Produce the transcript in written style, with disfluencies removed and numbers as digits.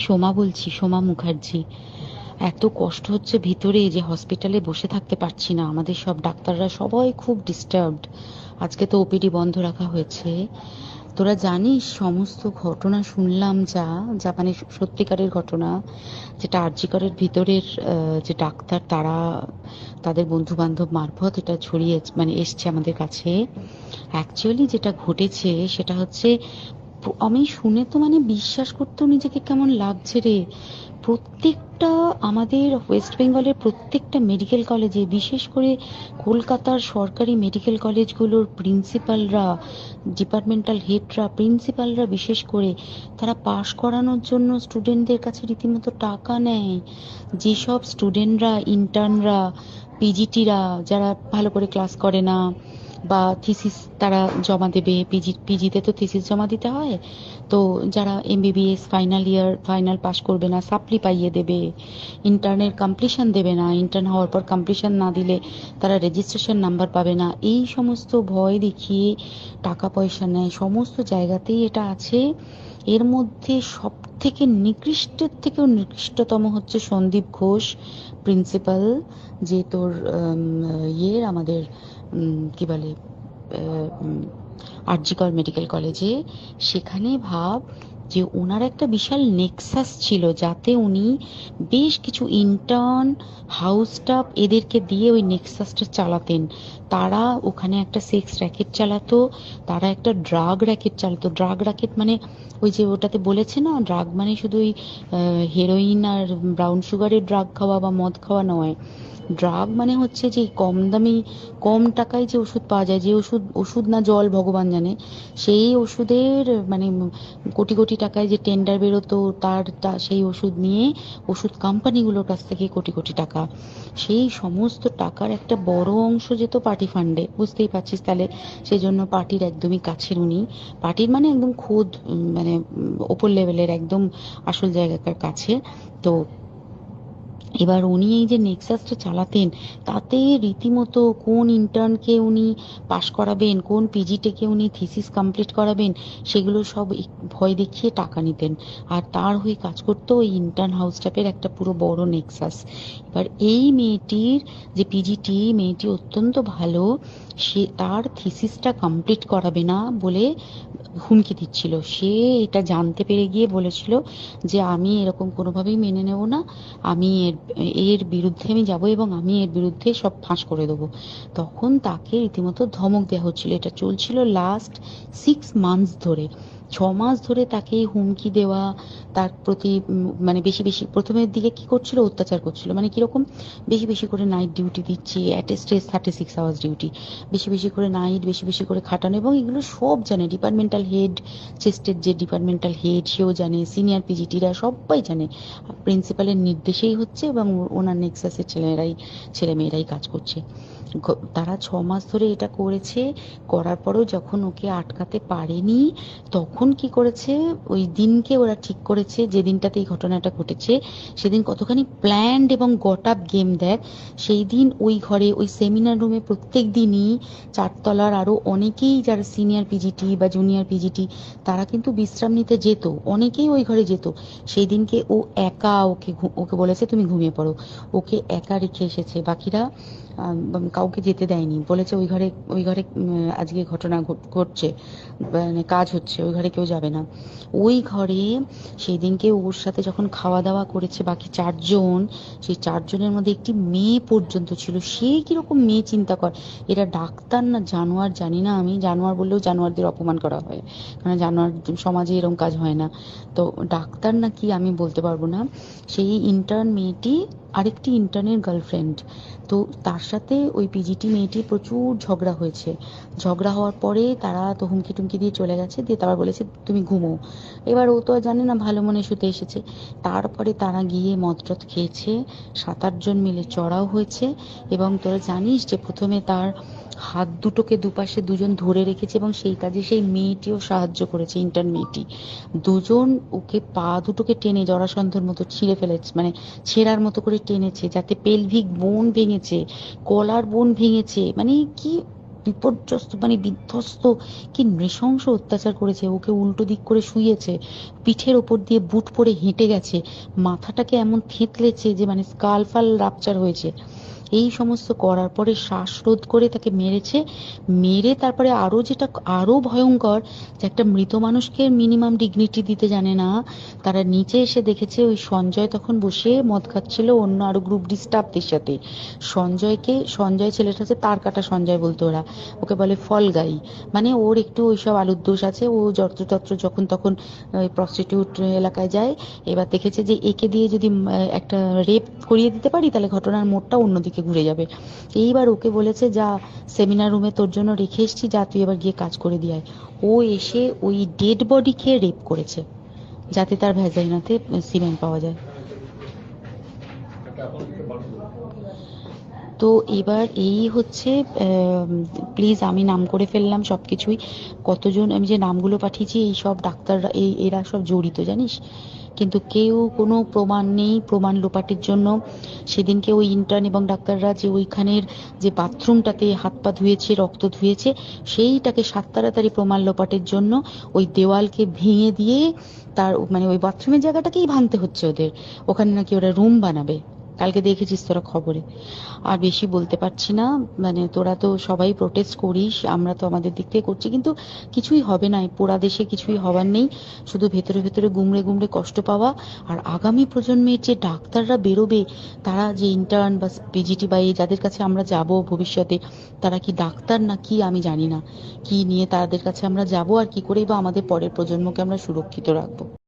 সোমা বলছি, সোমা মুখার্জি। এত কষ্ট হচ্ছে ভিতরে যে হসপিটালে বসে থাকতে পারছি না, আমাদের সব ডাক্তাররা সবাই খুব ডিস্টার্বড। আজকে তো ওপিডি বন্ধ রাখা হয়েছে। তোরা জানিস সমস্ত ঘটনা শুনলাম, যা যা মানে সত্যিকারের ঘটনা, যেটা আরজি করের ভিতরের যে ডাক্তার তারা তাদের বন্ধু বান্ধব মারফত এটা ছড়িয়ে মানে এসছে আমাদের কাছে। অ্যাকচুয়ালি যেটা ঘটেছে সেটা হচ্ছে, আমি শুনে তো মানে বিশ্বাস করতেও নিজেকে কেমন লাগছে রে। প্রত্যেকটা আমাদের ওয়েস্ট বেঙ্গলের প্রত্যেকটা মেডিকেল কলেজে, বিশেষ করে কলকাতার সরকারি মেডিকেল কলেজগুলোর প্রিন্সিপালরা, ডিপার্টমেন্টাল হেডরা, প্রিন্সিপালরা বিশেষ করে, তারা পাশ করানোর জন্য স্টুডেন্টদের কাছে রীতিমতো টাকা নেয়। যেসব স্টুডেন্টরা, ইন্টার্নরা, পিজিটিরা যারা ভালো করে ক্লাস করে না বা থিসিস তারা জমা দেবে, পিজিতে তো থিসিস জমা দিতে হয়, তো যারা MBBS final year final pass করবে না সাপ্লি পাইয়ে দেবে, ইন্টার্নের কমপ্লিশন দেবে না, ইন্টার্ন হওয়ার পর কমপ্লিশন না দিলে তারা রেজিস্ট্রেশন নাম্বার পাবে না, এই সমস্ত ভয় দেখিয়ে টাকা পয়সা নেয়। সমস্ত জায়গাতেই এটা আছে। এর মধ্যে সব থেকে নিকৃষ্টের থেকেও নিকৃষ্টতম হচ্ছে সন্দীপ ঘোষ, প্রিন্সিপাল, যে তোর আমাদের কি বলে আরজিকর মেডিকেল কলেজে। সেখানে ভাব যে ওনার একটা বিশাল নেক্সাস ছিল, যাতে উনি বেশ কিছু ইন্টার্ন, হাউস স্টাফ এদেরকে দিয়ে ওই নেক্সাসটা চালাতেন। তারা ওখানে একটা সেক্স র্যাকেট চালাতো, তারা একটা ড্রাগ র্যাকেট চালাতো। ড্রাগ র্যাকেট মানে ওই যে ওটাতে বলেছে না, ড্রাগ মানে শুধু ওই হেরোইন আর ব্রাউন সুগারের ড্রাগ খাওয়া বা মদ খাওয়া নয়। ড্রাগ মানে হচ্ছে যে কম দামি, কম টাকায় যে ওষুধ পাওয়া যায়, যে ওষুধ, ওষুধ না জল ভগবান জানে, সেই ওষুধের মানে কোটি কোটি টাকায় যে টেন্ডার বেরোতো, সেই ওষুধ নিয়ে ওষুধ কোম্পানিগুলোর কাছ থেকে কোটি কোটি টাকা, সেই সমস্ত টাকার একটা বড় অংশ যেত পার্টি ফান্ডে, বুঝতেই পারছিস তাহলে। সেই জন্য পার্টির একদমই কাছের উনি, পার্টির মানে একদম খোদ মানে ওপর লেভেলের একদম আসল জায়গাকার কাছে। তো এবার উনি এই যে নেক্সাসটা চালাতেন, তাতে রীতিমতো কোন ইন্টার্নকে উনি পাশ করাবেন, কোন পিজিটিকে উনি থিসিস কমপ্লিট করাবেন, সেগুলো সব ভয় দেখিয়ে টাকা নিতেন। আর তার হয়ে কাজ করতো ওই ইন্টার্ন হাউস স্টাফের একটা পুরো বড় নেক্সাস। এবার এই মেয়েটির যে পিজিটি, মেয়েটি অত্যন্ত ভালো, সে তার থিসিসটা কমপ্লিট করাবে না বলে হুমকি দিচ্ছিল। সে এটা জানতে পেরে গিয়ে বলেছিল যে আমি এরকম কোনোভাবেই মেনে নেব না, আমি এর এর বিরুদ্ধে আমি যাব এবং আমি এর বিরুদ্ধে সব ফাঁস করে দেবো। তখন তাকে রীতিমতো ধমক দেওয়া হচ্ছিল। এটা চলছিল লাস্ট 6 মান্থস ধরে। 6 মাস ধরে তাকে হুমকি দেওয়া, তার প্রতি মানে বেশি বেশি প্রথমের দিকে কি করছিল, অত্যাচার করছিল। মানে কিরকম, বেশি বেশি করে নাইট ডিউটি দিচ্ছে, at a stress 36 hours duty, বেশি বেশি করে নাইট, বেশি বেশি করে খাটানো, এবং এগুলো সব জানে ডিপার্টমেন্টাল হেড, চেস্টের যে ডিপার্টমেন্টাল হেড সেও জানে, সিনিয়র পিজিটিরা সবাই জানে। প্রিন্সিপালের নির্দেশেই হচ্ছে এবং ওনার নেক্সাসের ছেলে মেয়েরাই কাজ করছে। তারা 6 মাস ধরে এটা করেছে। করার পরেও যখন ওকে আটকাতে পারেনি, তখন কি করেছে, ওই দিনকে ওরা ঠিক করেছে, যে দিনটাতে এই ঘটনাটা ঘটেছে, সেদিন কতখানি প্ল্যান্ড এবং গট আপ গেম দেখ। সেই দিন ওই ঘরে, ওই সেমিনার রুমে প্রত্যেক দিনই চারতলার আরো অনেকেই যারা সিনিয়র পিজিটি বা জুনিয়র পিজিটি, তারা কিন্তু বিশ্রাম নিতে যেত, অনেকেই ওই ঘরে যেত। সেই দিনকে ও একা, ওকে বলেছে তুমি ঘুমিয়ে পড়ো, ওকে একা রেখে এসেছে। বাকিরা কাউকে যেতে দেয়নি, বলেছে ওই ঘরে আজকে ঘটনা ঘটছে, মানে কাজ হচ্ছে, ওই ঘরে কেউ যাবে না। ওই ঘরে সেই দিনকে ওর সাথে যখন খাওয়া দাওয়া করেছে বাকি 4 জন, সেই 4 জনের মধ্যে একটি মেয়ে পর্যন্ত ছিল। সে কিরকম মেয়ে চিন্তা কর, এরা ডাক্তার না জানোয়ার জানি না, আমি জানোয়ার বললেও জানোয়ারদের অপমান করা হয়, কারণ জানোয়ার সমাজে এরকম কাজ হয় না। তো ডাক্তার না কি আমি বলতে পারবো না। সেই ইন্টার্ন মেয়েটি আরেকটি ইন্টার্নের গার্লফ্রেন্ড। তো তার সাথে ওই পিজিটি মেয়েটি প্রচুর ঝগড়া হয়েছে। ঝগড়া হওয়ার পরে তারা তো হুমকি টুমকি দিয়ে চলে গেছে, দিয়ে তারপর বলেছে তুমি ঘুমো। এবার ও তো আর জানে না, ভালো মনে শুতে এসেছে। তারপরে তারা গিয়ে মদ টদ খেয়েছে, 7-8 জন মিলে চড়াও হয়েছে। এবং তোরা জানিস যে প্রথমে তার হাত দুটোকে দুপাশে 2 জন ধরে রেখেছে, এবং সেই কাজে সেই মেয়েটিও সাহায্য করেছে, ইন্টার্ন মেয়েটি। 2 জন ওকে পা দুটোকে টেনে জরাসন্ধের মতো ছিঁড়ে ফেলেছে, মানে ছেঁড়ার মতো করে টেনেছে, যাতে পেলভিক বোন ভেঙেছে, কলার বোন ভেঙেছে। মানে কি বিপর্যস্ত মানে বিধ্বস্ত, কি নৃশংস অত্যাচার করেছে। ওকে উল্টো দিক করে শুইয়েছে, পিঠের ওপর দিয়ে বুট পরে হেঁটে গেছে, মাথাটাকে এমন থেঁতলেছে যে মানে স্কাল ফাল রাপচার হয়েছে। এই সমস্ত করার পরে শ্বাসরোধ করে তাকে মেরেছে। মেরে তারপরে আরো যেটা আরো ভয়ঙ্কর, যে একটা মৃত মানুষকে মিনিমাম ডিগনিটি দিতে জানে না, তারা নিচে এসে দেখেছে ওই সঞ্জয় তখন বসে মদ খাচ্ছিল অন্য আরো গ্রুপ ডি স্টাফদের সাথে। সঞ্জয় ছেলেটা হচ্ছে তার কাটা সঞ্জয় বলতো ওরা, ওকে বলে ফল গাই। মানে ওর একটু ওইসব আলুর দোষ আছে, ও যত্রতত্র যখন তখন প্রস্টিটিউট এলাকায় যায়। এবার দেখেছে যে একে দিয়ে যদি একটা রেপ করিয়ে দিতে পারি তাহলে ঘটনার মোড়টা অন্যদিকে ঘুরে যাবে। এইবার ওকে বলেছে, যা সেমিনার রুমে তোর জন্য রেখে এসেছি, যা তুই এবার গিয়ে কাজ করে দিয়ে আয়। ও এসে ওই ডেড বডি খেয়ে রেপ করেছে, যাতে তার ভ্যাজাইনাতে সিমেন্ট পাওয়া যায়। তো এবার এই হচ্ছে, প্লিজ আমি নাম করে ফেললাম সবকিছুই। কতজন আমি যে নামগুলো পাঠিয়েছি, এই সব ডাক্তাররা, এরা সব জড়িত জানিস। কিন্তু কেউ কোনো প্রমাণ নেই, প্রমাণ লোপাটের জন্য সেদিনকে ওই ইন্টার্ন এবং ডাক্তাররা যে ওইখানের যে বাথরুমটাতে হাত পা ধুয়েছে, রক্ত ধুয়েছে, সেইটাকে সাত তাড়াতাড়ি প্রমাণ লোপাটের জন্য ওই দেওয়ালকে ভেঙে দিয়ে তার মানে ওই বাথরুমের জায়গাটাকেই ভাঙতে হচ্ছে ওদের। ওখানে নাকি ওরা রুম বানাবে, কালকে দেখেছিস তোরা খবরে। আর বেশি বলতে পারছি না, মানে তোরা তো সবাই প্রোটেস্ট করিস, আমরা তো আমাদের দিক থেকে করছি, কিন্তু কিছুই হবে না। এই পোড়া দেশে কিছুই হবার নেই, শুধু ভেতরে ভেতরে গুমড়ে গুমড়ে কষ্ট পাওয়া। আর আগামী প্রজন্মের যে ডাক্তাররা বেরোবে, তারা যে ইন্টার্ন বা পিজিটি বা এই যাদের কাছে আমরা যাব ভবিষ্যতে, তারা কি ডাক্তার না কি আমি জানি না, কি নিয়ে তাদের কাছে আমরা যাব আর কি করেই বা আমাদের পরের প্রজন্মকে আমরা সুরক্ষিত রাখবো।